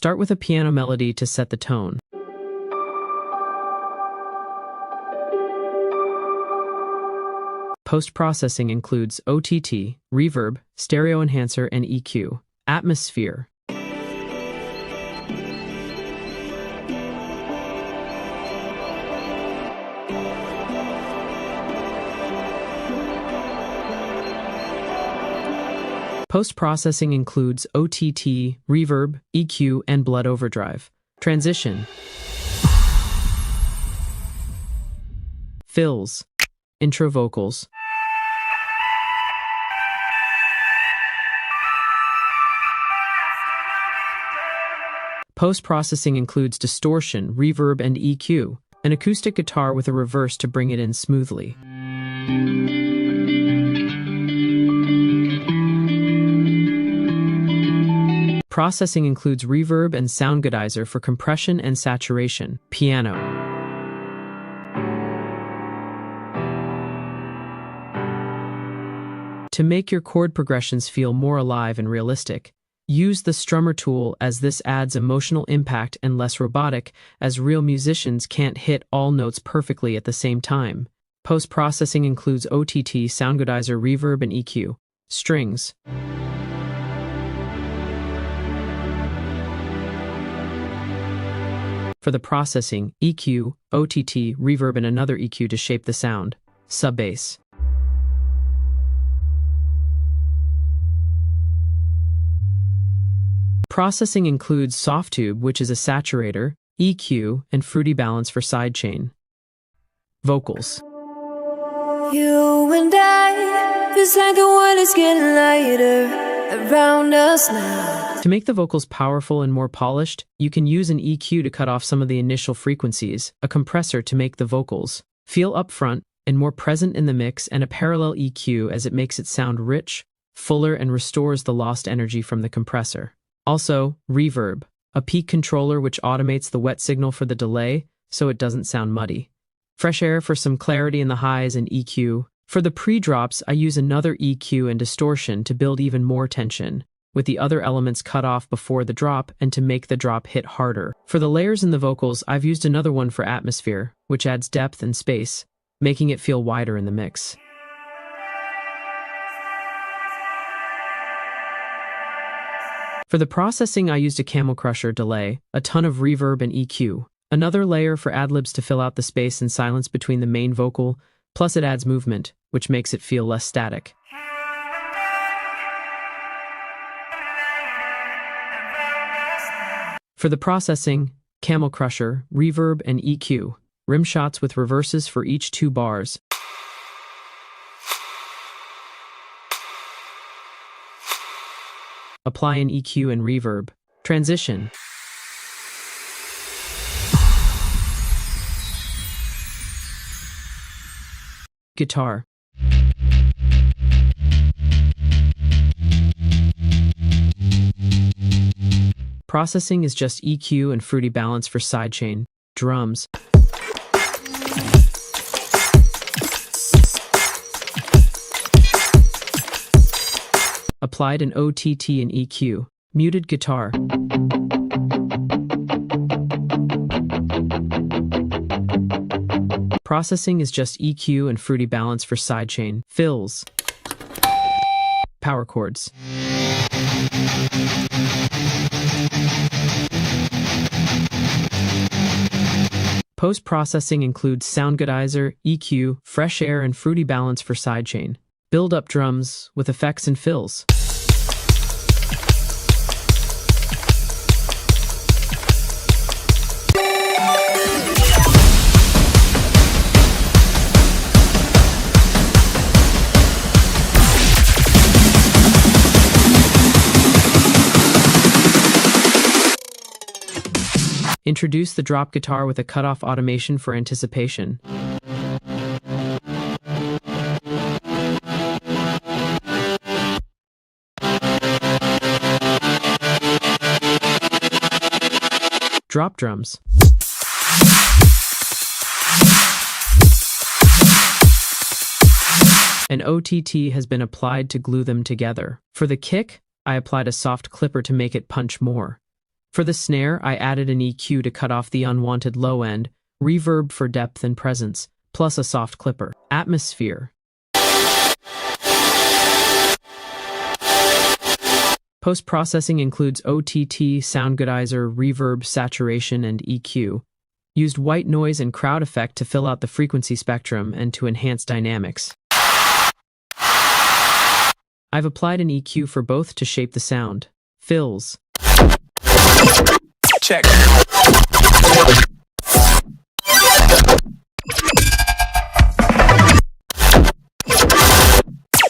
Start with a piano melody to set the tone. Post-processing includes OTT, reverb, stereo enhancer, and EQ. Atmosphere. Post-processing includes OTT, reverb, EQ, and blood overdrive. Transition. Fills. Intro vocals. Post-processing includes distortion, reverb, and EQ. An acoustic guitar with a reverse to bring it in smoothly. Processing includes reverb and soundgodizer for compression and saturation. Piano. To make your chord progressions feel more alive and realistic, use the strummer tool, as this adds emotional impact and less robotic, as real musicians can't hit all notes perfectly at the same time. Post-processing includes OTT, soundgodizer, reverb, and EQ. Strings. For the processing, EQ, OTT, reverb, and another EQ to shape the sound. Sub-bass. Processing includes Softtube, which is a saturator, EQ, and fruity balance for sidechain. Vocals. You and I, feels like the world is getting lighter around us now. To make the vocals powerful and more polished, you can use an EQ to cut off some of the initial frequencies, a compressor to make the vocals feel upfront and more present in the mix, and a parallel EQ as it makes it sound rich, fuller, and restores the lost energy from the compressor. Also, reverb, a peak controller which automates the wet signal for the delay so it doesn't sound muddy. Fresh air for some clarity in the highs, and EQ. For the pre-drops, I use another EQ and distortion to build even more tension, with the other elements cut off before the drop and to make the drop hit harder. For the layers in the vocals, I've used another one for atmosphere, which adds depth and space, making it feel wider in the mix. For the processing, I used a Camel Crusher delay, a ton of reverb and EQ, another layer for adlibs to fill out the space and silence between the main vocal, plus it adds movement, which makes it feel less static. For the processing, Camel Crusher, reverb, and EQ, rim shots with reverses for each 2 bars. Apply an EQ and reverb. Transition. Guitar. Processing is just EQ and fruity balance for sidechain. Drums. Applied an OTT and EQ. Muted guitar. Processing is just EQ and fruity balance for sidechain. Fills. Power chords. Post-processing includes soundgodizer, EQ, fresh air, and fruity balance for sidechain. Build-up drums with effects and fills. Introduce the drop guitar with a cutoff automation for anticipation. Drop drums. An OTT has been applied to glue them together. For the kick, I applied a soft clipper to make it punch more. For the snare, I added an EQ to cut off the unwanted low end, reverb for depth and presence, plus a soft clipper. Atmosphere. Post-processing includes OTT, soundgoodizer, reverb, saturation, and EQ. Used white noise and crowd effect to fill out the frequency spectrum and to enhance dynamics. I've applied an EQ for both to shape the sound. Fills. Check.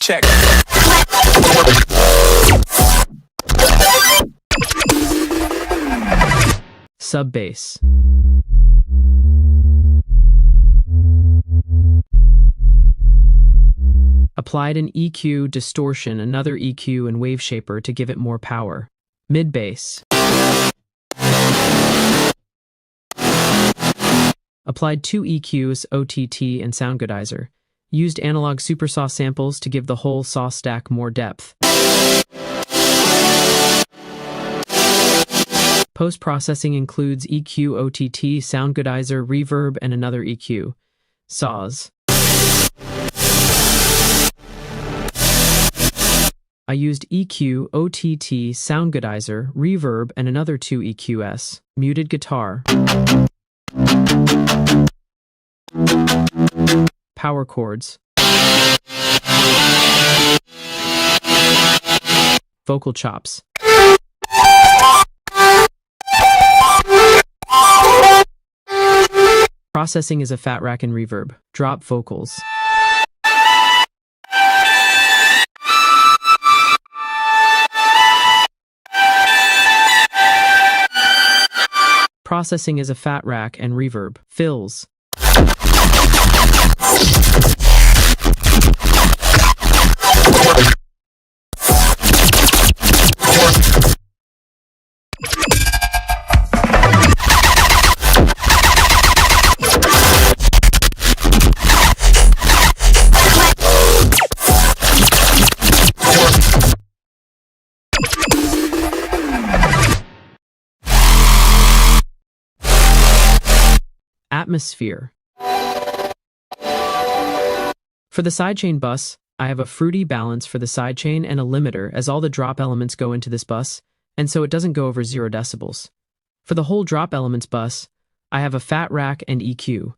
Check. Sub-bass. Applied an EQ, distortion, another EQ, and wave shaper to give it more power. Mid-bass. Applied 2 EQs, OTT, and soundgoodizer. Used analog supersaw samples to give the whole saw stack more depth. Post-processing includes EQ, OTT, soundgoodizer, reverb, and another EQ. Saws. I used EQ, OTT, soundgoodizer, reverb, and another 2 EQs. Muted guitar. Power chords. Vocal chops. Processing is a fat rack and reverb. Drop vocals. Processing is a fat rack and reverb. Fills. Atmosphere. For the sidechain bus, I have a fruity balance for the sidechain and a limiter as all the drop elements go into this bus, and so it doesn't go over 0 decibels. For the whole drop elements bus, I have a fat rack and EQ.